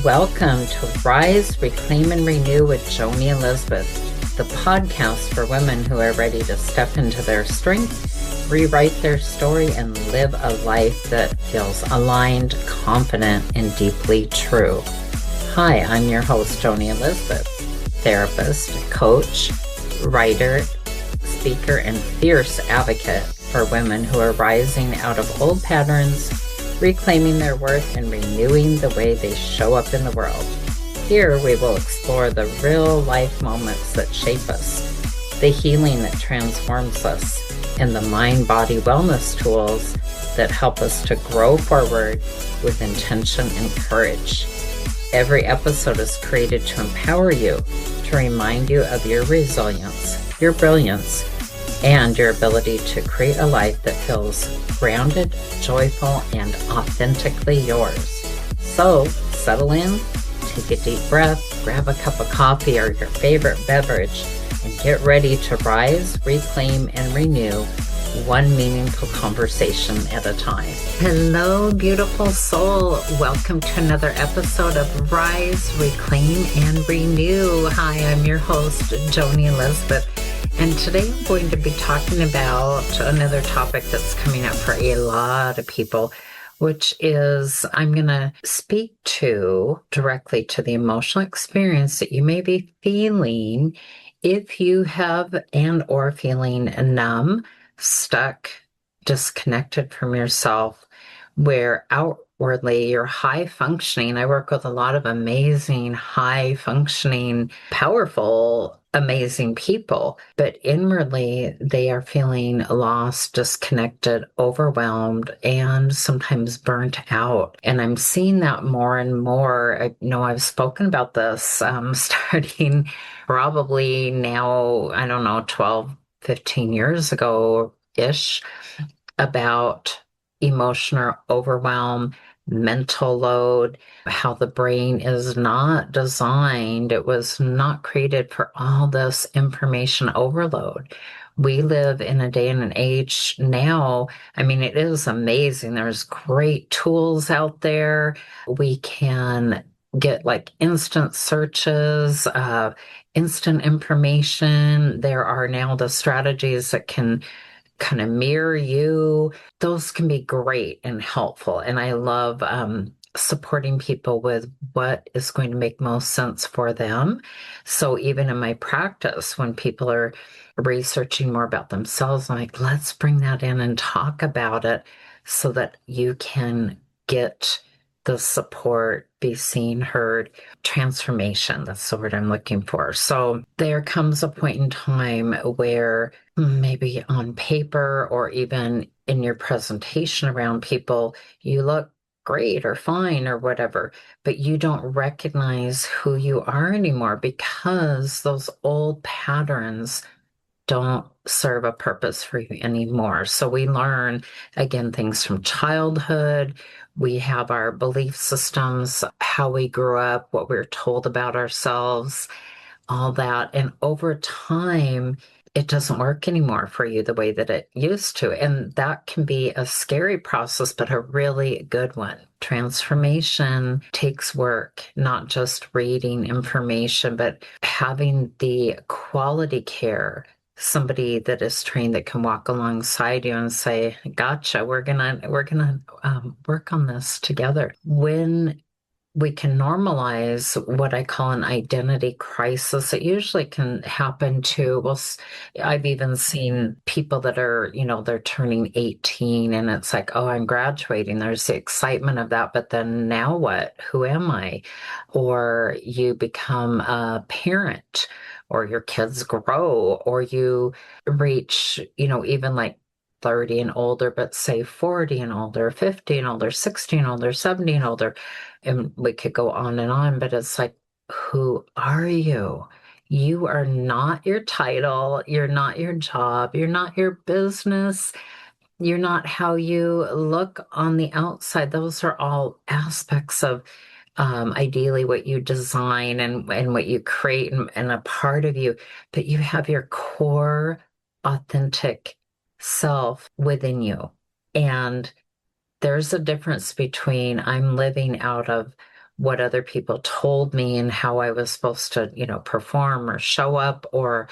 Welcome to Rise, Reclaim, and Renew with Joni Elizabeth, the podcast for women who are ready to step into their strength, rewrite their story, and live a life that feels aligned, confident, and deeply true. Hi, I'm your host, Joni Elizabeth, therapist, coach, writer, speaker, and fierce advocate for women who are rising out of old patterns, reclaiming their worth, and renewing the way they show up in the world. Here we will explore the real life moments that shape us, the healing that transforms us, and the mind-body wellness tools that help us to grow forward with intention and courage. Every episode is created to empower you, to remind you of your resilience, your brilliance, and your ability to create a life that feels grounded, joyful, and authentically yours. So settle in, take a deep breath, grab a cup of coffee or your favorite beverage, and get ready to rise, reclaim, and renew one meaningful conversation at a time. Hello, beautiful soul. Welcome to another episode of Rise, Reclaim, and Renew. Hi, I'm your host, Joni Elizabeth. And today I'm going to be talking about another topic that's coming up for a lot of people, which is I'm going to speak directly to the emotional experience that you may be feeling if you have or feeling numb, stuck, disconnected from yourself, where outwardly you're high functioning. I work with a lot of amazing, high functioning, powerful, amazing people, but inwardly they are feeling lost, disconnected, overwhelmed, and sometimes burnt out. And I'm seeing that more and more. I know I've spoken about this starting probably now, 12, 15 years ago-ish, about emotional overwhelm, mental load, how the brain is not designed. It was not created for all this information overload. We live in a day and an age now. It is amazing. There's great tools out there. We can get instant searches, instant information. There are now the strategies that can kind of mirror you. Those can be great and helpful. And I love supporting people with what is going to make most sense for them. So even in my practice, when people are researching more about themselves, I'm like, let's bring that in and talk about it so that you can get the support, be seen, heard, transformation. That's the word I'm looking for. So there comes a point in time where maybe on paper or even in your presentation around people, you look great or fine or whatever, but you don't recognize who you are anymore because those old patterns don't serve a purpose for you anymore. So we learn, again, things from childhood. We have our belief systems, how we grew up, what we were told about ourselves, all that. And over time, it doesn't work anymore for you the way that it used to. And that can be a scary process, but a really good one. Transformation takes work, not just reading information, but having the quality care, somebody that is trained that can walk alongside you and say, gotcha, we're gonna work on this together. When we can normalize what I call an identity crisis. It usually can happen to, I've even seen people that are, they're turning 18 and it's like, oh, I'm graduating. There's the excitement of that. But then now what? Who am I? Or you become a parent, or your kids grow, or you reach, even 30 and older, but say 40 and older, 50 and older, 60 and older, 70 and older. And we could go on, but it's like, who are you? You are not your title. You're not your job. You're not your business. You're not how you look on the outside. Those are all aspects of ideally what you design and what you create and a part of you. But you have your core authentic self within you. And there's a difference between I'm living out of what other people told me and how I was supposed to, perform or show up, or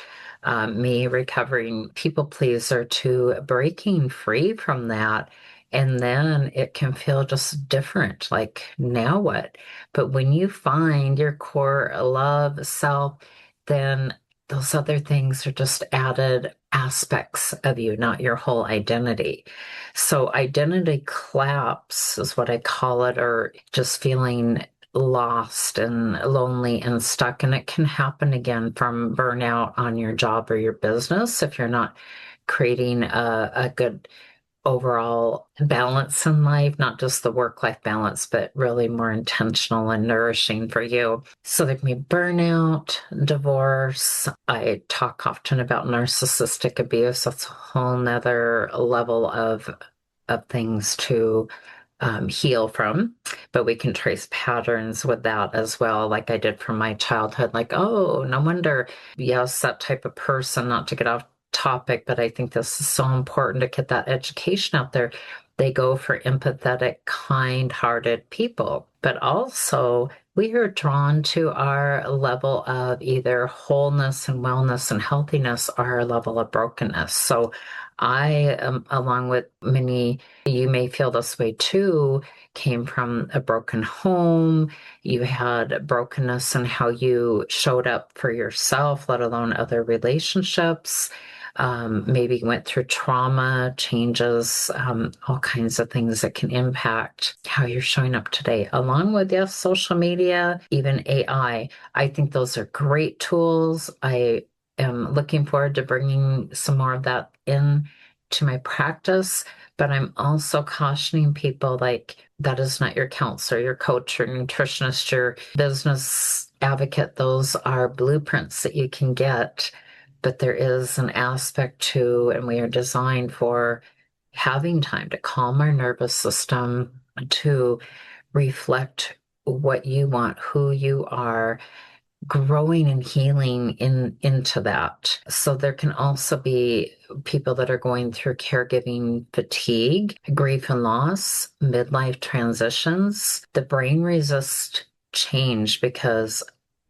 me recovering people pleaser to breaking free from that. And then it can feel just different. Like, now what? But when you find your core love self, then those other things are just added aspects of you, not your whole identity. So identity collapse is what I call it, or just feeling lost and lonely and stuck. And it can happen again from burnout on your job or your business if you're not creating a good overall balance in life, not just the work-life balance, but really more intentional and nourishing for you. So there can be burnout, divorce. I talk often about narcissistic abuse. That's a whole nother level of things to heal from, but we can trace patterns with that as well, like I did from my childhood. Like, oh, no wonder, yes, that type of person, not to get off topic, but I think this is so important to get that education out there. They go for empathetic, kind-hearted people, but also we are drawn to our level of either wholeness and wellness and healthiness, or our level of brokenness. So I am, along with many, you may feel this way too, came from a broken home. You had brokenness in how you showed up for yourself, let alone other relationships. Maybe went through trauma, changes, all kinds of things that can impact how you're showing up today, along with, yes, social media, even AI. I think those are great tools. I am looking forward to bringing some more of that in to my practice, but I'm also cautioning people, like, that is not your counselor, your coach, your nutritionist, your business advocate. Those are blueprints that you can get, but there is an aspect to, and we are designed for having time to calm our nervous system, to reflect what you want, who you are, growing and healing into that. So there can also be people that are going through caregiving fatigue, grief and loss, midlife transitions. The brain resists change because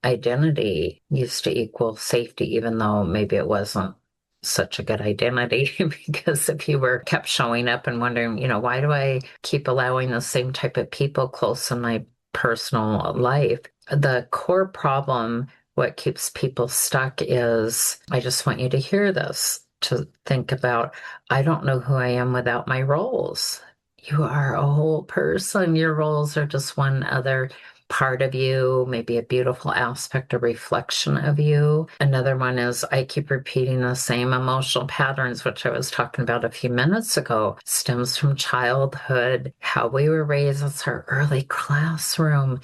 identity used to equal safety, even though maybe it wasn't such a good identity. Because if you were kept showing up and wondering, why do I keep allowing the same type of people close in my personal life? The core problem, what keeps people stuck, is, I just want you to hear this, to think about, I don't know who I am without my roles. You are a whole person. Your roles are just one other part of you, maybe a beautiful aspect or reflection of you. Another one is, I keep repeating the same emotional patterns, which I was talking about a few minutes ago. Stems from childhood, how we were raised. It's our early classroom.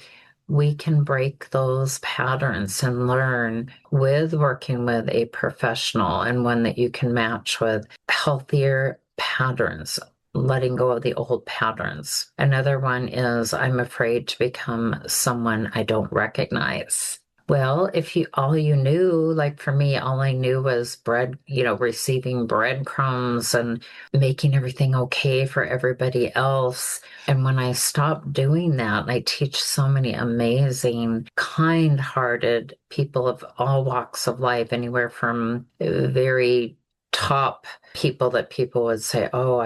We can break those patterns and learn with working with a professional, and one that you can match with healthier patterns, letting go of the old patterns. Another one is, I'm afraid to become someone I don't recognize. Well, if all you knew, like for me, all I knew was bread, receiving breadcrumbs and making everything okay for everybody else. And when I stopped doing that, I teach so many amazing, kind-hearted people of all walks of life, anywhere from very top people that people would say, oh,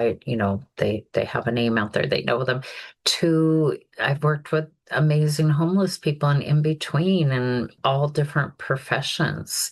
they have a name out there, they know them, to, I've worked with amazing homeless people and in between, and all different professions.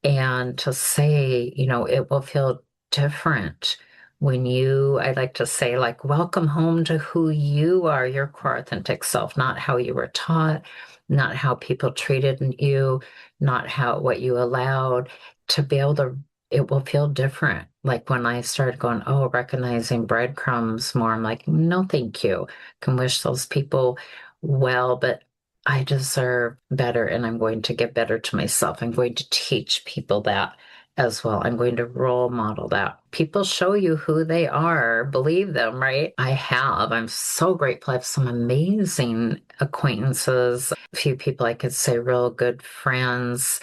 And to say, it will feel different when I like to say, like, welcome home to who you are, your core authentic self, not how you were taught, not how people treated you, not what you allowed. To be able to, it will feel different. Like when I started going, oh, recognizing breadcrumbs more, I'm like, no, thank you. Can wish those people well, but I deserve better, and I'm going to get better to myself. I'm going to teach people that as well. I'm going to role model that. People show you who they are, believe them, right? I have. I'm so grateful. I have some amazing acquaintances, a few people I could say real good friends,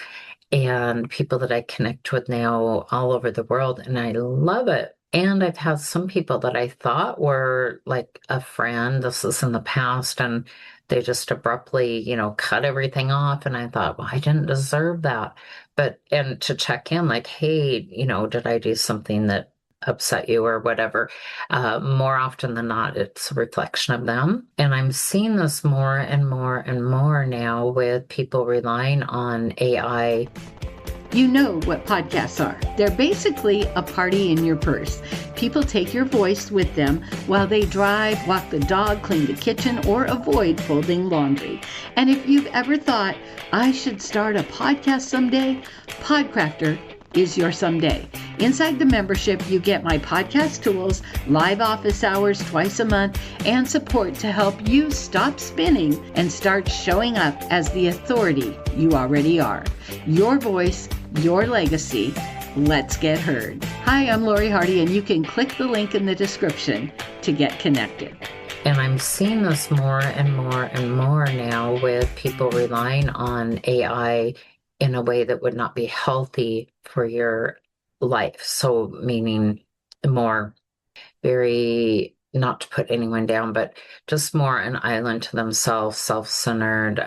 and people that I connect with now all over the world, and I love it. And I've had some people that I thought were like a friend, this is in the past, and they just abruptly, cut everything off. And I thought, well, I didn't deserve that. And to check in, like, hey, did I do something that upset you or whatever? More often than not, it's a reflection of them. And I'm seeing this more and more and more now with people relying on AI. You know what podcasts are. They're basically a party in your purse. People take your voice with them while they drive, walk the dog, clean the kitchen, or avoid folding laundry. And if you've ever thought, I should start a podcast someday, Podcrafter is your someday. Inside the membership, you get my podcast tools, live office hours twice a month, and support to help you stop spinning and start showing up as the authority you already are. Your voice, your legacy. Let's get heard. Hi, I'm Lori Hardy, and you can click the link in the description to get connected. And I'm seeing this more and more and more now with people relying on AI in a way that would not be healthy for your life. So meaning more very, not to put anyone down, but just more an island to themselves, self-centered,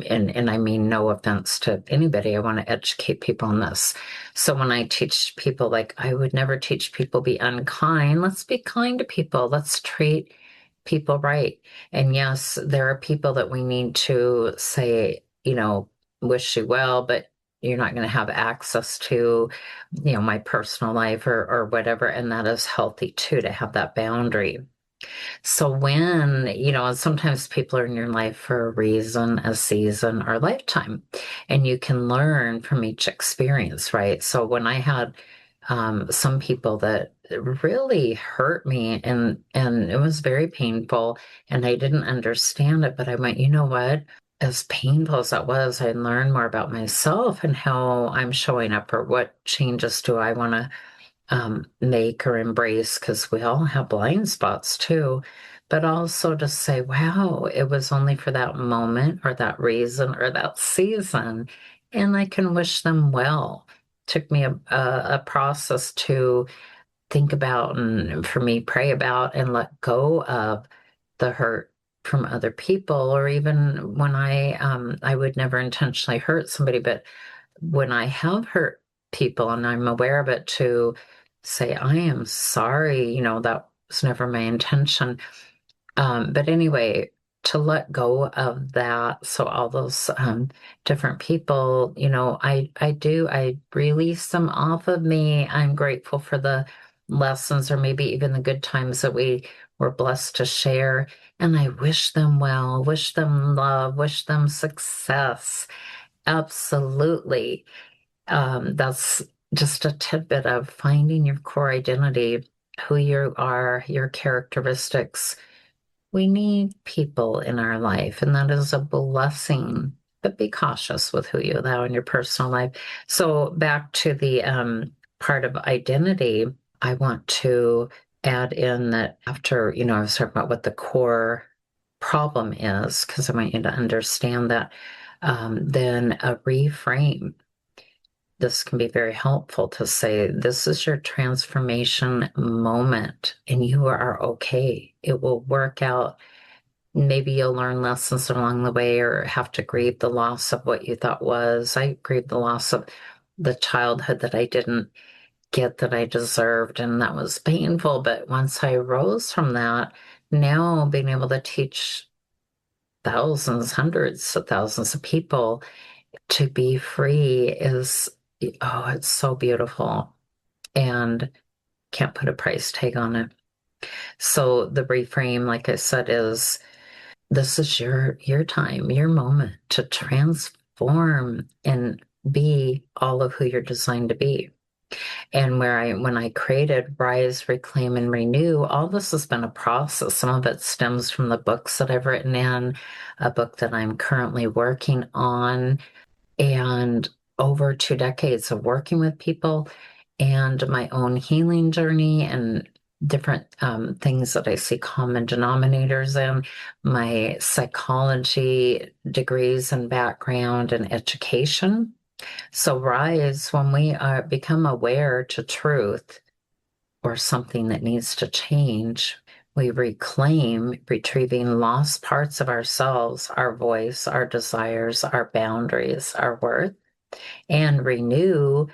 and I mean no offense to anybody. I want to educate people on this. So when I teach people, like, I would never teach people be unkind. Let's be kind to people. Let's treat people right. And yes, there are people that we need to say, wish you well, but you're not going to have access to, my personal life or whatever. And that is healthy too, to have that boundary. So when, sometimes people are in your life for a reason, a season, or a lifetime, and you can learn from each experience, right? So when I had some people that really hurt me, and it was very painful, and I didn't understand it, but I went, you know what? As painful as that was, I learned more about myself and how I'm showing up, or what changes do I want to make or embrace, because we all have blind spots too, but also to say, wow, it was only for that moment or that reason or that season, and I can wish them well. Took me a process to think about, and for me, pray about and let go of the hurt from other people, or even when I would never intentionally hurt somebody, but when I have hurt people and I'm aware of it, to say, I am sorry, that was never my intention. But anyway, to let go of that. So all those different people, I release them off of me. I'm grateful for the lessons, or maybe even the good times that we were blessed to share. And I wish them well, wish them love, wish them success. Absolutely. That's just a tidbit of finding your core identity, who you are, your characteristics. We need people in our life, and that is a blessing, but be cautious with who you allow in your personal life. So back to the part of identity, I want to add in that after, I was talking about what the core problem is, because I want you to understand that, then a reframe. This can be very helpful to say, this is your transformation moment, and you are okay. It will work out. Maybe you'll learn lessons along the way, or have to grieve the loss of what you thought was. I grieved the loss of the childhood that I didn't get, that I deserved, and that was painful. But once I rose from that, now being able to teach thousands, hundreds of thousands of people to be free is, oh, it's so beautiful, and can't put a price tag on it. So the reframe, like I said, is this is your time, your moment to transform and be all of who you're designed to be. And when I created Rise, Reclaim, and Renew, all this has been a process. Some of it stems from the books that I've written in, a book that I'm currently working on, and over 2 decades of working with people, and my own healing journey, and different things that I see common denominators in, my psychology degrees and background and education. So Rise, when we become aware to truth or something that needs to change, We reclaim, retrieving lost parts of ourselves, our voice, our desires, our boundaries, our worth, and renew,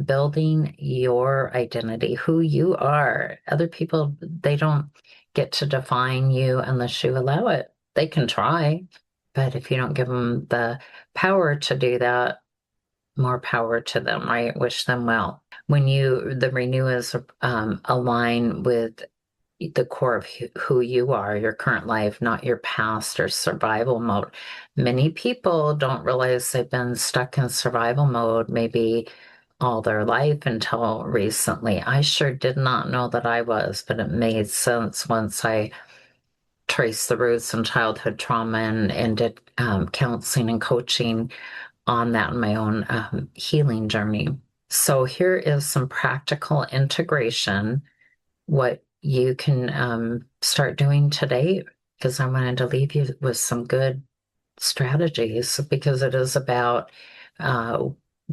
building your identity, who you are. Other people, they don't get to define you unless you allow it. They can try, but if you don't give them the power to do that, more power to them, right? Wish them well. When the renew is align with the core of who you are, your current life, not your past or survival mode. Many people don't realize they've been stuck in survival mode maybe all their life until recently. I sure did not know that I was, but it made sense once I traced the roots in childhood trauma and did counseling and coaching on that in my own healing journey. So here is some practical integration, what you can start doing today, because I wanted to leave you with some good strategies, because it is about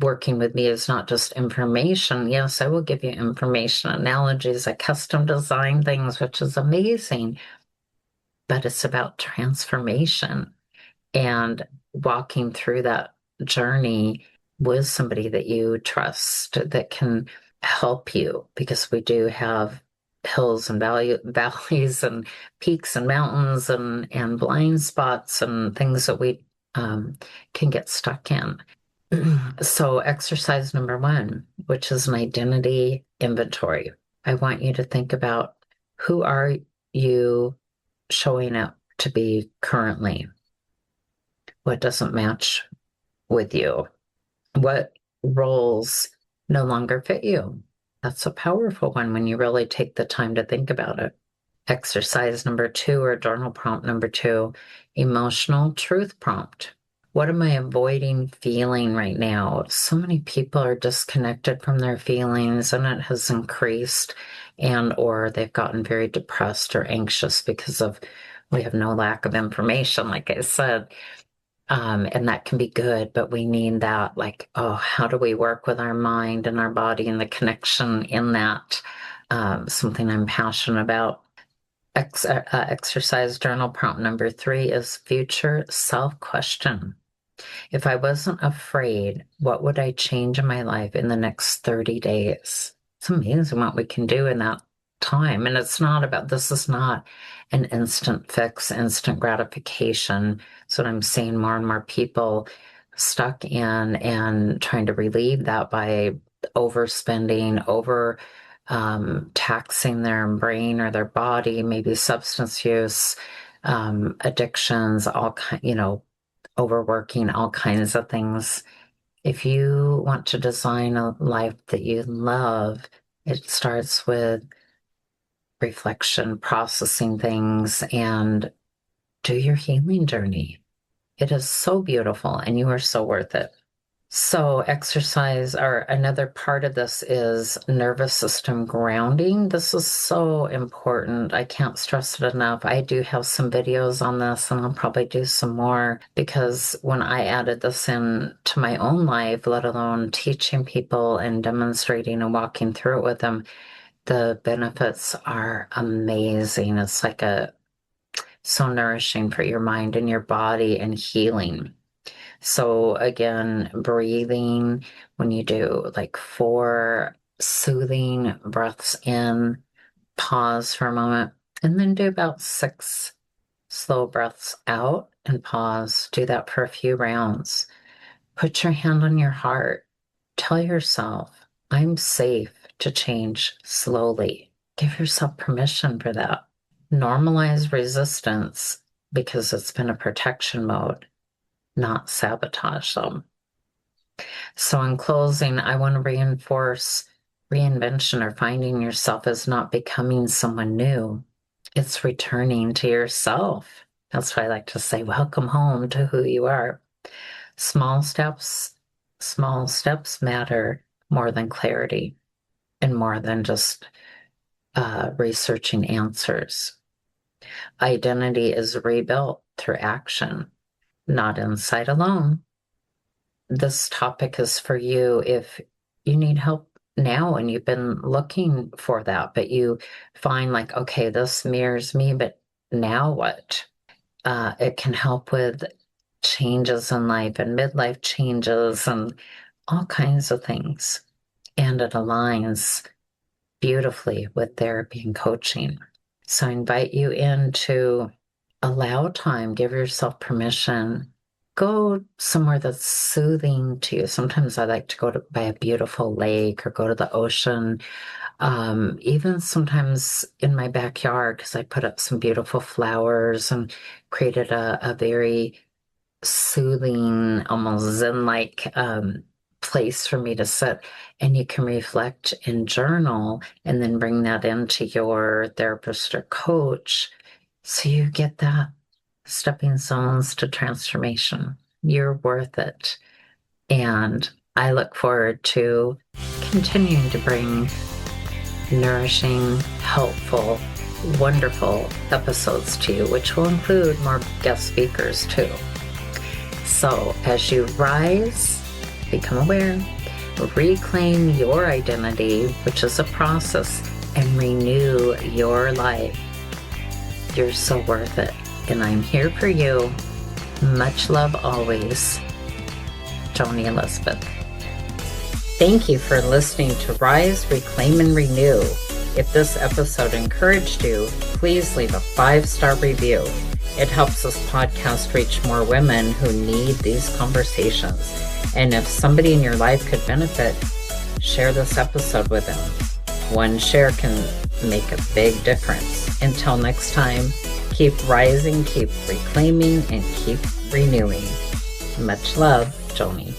working with me is not just information. Yes, I will give you information, analogies, I custom design things, which is amazing, but it's about transformation and walking through that journey with somebody that you trust that can help you, because we do have hills and valleys and peaks and mountains and blind spots and things that we can get stuck in. So exercise number 1, which is an identity inventory. I want you to think about, who are you showing up to be currently? What doesn't match with you? What roles no longer fit you? That's a powerful one when you really take the time to think about it. Exercise number 2, or journal prompt number 2, emotional truth prompt. What am I avoiding feeling right now? So many people are disconnected from their feelings, and it has increased, or they've gotten very depressed or anxious because we have no lack of information, like I said. And that can be good, but we need that, like, oh, how do we work with our mind and our body and the connection in that? Something I'm passionate about. Exercise journal prompt number 3 is future self-question. If I wasn't afraid, what would I change in my life in the next 30 days? It's amazing what we can do in that time. And this is not an instant fix, instant gratification. So I'm seeing more and more people stuck in and trying to relieve that by overspending, taxing their brain or their body, maybe substance use, addictions, overworking, all kinds of things. If you want to design a life that you love, it starts with reflection, processing things, and do your healing journey. It is so beautiful, and you are so worth it. So exercise, or another part of this, is nervous system grounding. This is so important. I can't stress it enough. I do have some videos on this, and I'll probably do some more, because when I added this in to my own life, let alone teaching people and demonstrating and walking through it with them, the benefits are amazing. It's like so nourishing for your mind and your body, and healing. So again, breathing, when you do like 4 soothing breaths in, pause for a moment, and then do about 6 slow breaths out and pause. Do that for a few rounds. Put your hand on your heart. Tell yourself, I'm safe to change slowly. Give yourself permission for that. Normalize resistance, because it's been a protection mode, not sabotage them. So in closing, I want to reinforce reinvention, or finding yourself, as not becoming someone new. It's returning to yourself. That's why I like to say, welcome home to who you are. Small steps matter more than clarity, and more than just researching answers. Identity is rebuilt through action, not insight alone. This topic is for you if you need help now and you've been looking for that, but you find like, okay, this mirrors me, but now what? It can help with changes in life and midlife changes and all kinds of things. And it aligns beautifully with therapy and coaching. So I invite you in to allow time, give yourself permission. Go somewhere that's soothing to you. Sometimes I like to go by a beautiful lake or go to the ocean. Even sometimes in my backyard, because I put up some beautiful flowers and created a very soothing, almost zen-like place for me to sit. And you can reflect and journal and then bring that into your therapist or coach. So you get that stepping stones to transformation. You're worth it. And I look forward to continuing to bring nourishing, helpful, wonderful episodes to you, which will include more guest speakers too. So as you rise, become aware, reclaim your identity, which is a process, and renew your life. You're so worth it. And I'm here for you. Much love always. Joni Elizabeth. Thank you for listening to Rise, Reclaim, and Renew. If this episode encouraged you, please leave a 5-star review. It helps this podcast reach more women who need these conversations. And if somebody in your life could benefit, share this episode with them. One share can make a big difference. Until next time, keep rising, keep reclaiming, and keep renewing. Much love, Joni.